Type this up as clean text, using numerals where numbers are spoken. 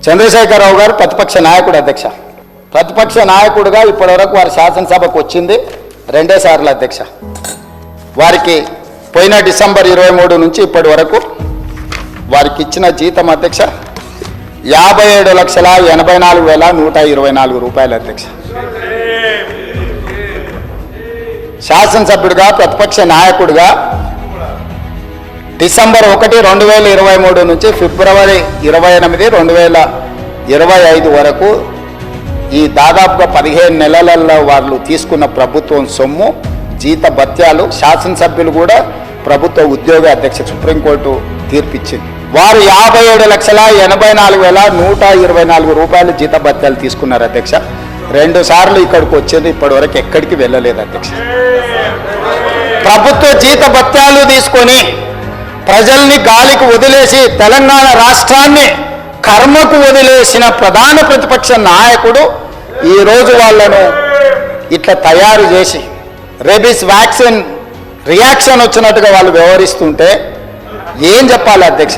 చంద్రశేఖరరావు గారు ప్రతిపక్ష నాయకుడు అధ్యక్ష. ప్రతిపక్ష నాయకుడిగా ఇప్పటివరకు వారి శాసనసభకు వచ్చింది 2 సార్లు అధ్యక్ష. వారికి పోయిన డిసెంబర్ 23 నుంచి ఇప్పటి వరకు వారికి ఇచ్చిన జీతం అధ్యక్ష 57,84,124 రూపాయలు అధ్యక్ష. శాసనసభ్యుడిగా ప్రతిపక్ష నాయకుడిగా డిసెంబర్ 1, 2023 నుంచి ఫిబ్రవరి 28, 2025 వరకు ఈ దాదాపుగా 15 నెలలలో వాళ్ళు తీసుకున్న ప్రభుత్వం సొమ్ము జీత భత్యాలు శాసనసభ్యులు కూడా ప్రభుత్వ ఉద్యోగ అధ్యక్ష సుప్రీంకోర్టు తీర్పిచ్చింది. వారు 57,84,124 రూపాయలు జీత భత్యాలు తీసుకున్నారు అధ్యక్ష. 2 సార్లు ఇక్కడికి వచ్చేది ఇప్పటివరకు ఎక్కడికి వెళ్ళలేదు అధ్యక్ష. ప్రభుత్వ జీత భత్యాలు తీసుకొని ప్రజల్ని గాలికి వదిలేసి తెలంగాణ రాష్ట్రాన్ని కర్మకు వదిలేసిన ప్రధాన ప్రతిపక్ష నాయకుడు ఈరోజు వాళ్ళను ఇట్లా తయారు చేసి రేబీస్ వ్యాక్సిన్ రియాక్షన్ వచ్చినట్టుగా వాళ్ళు వ్యవహరిస్తుంటే ఏం చెప్పాలి అధ్యక్ష?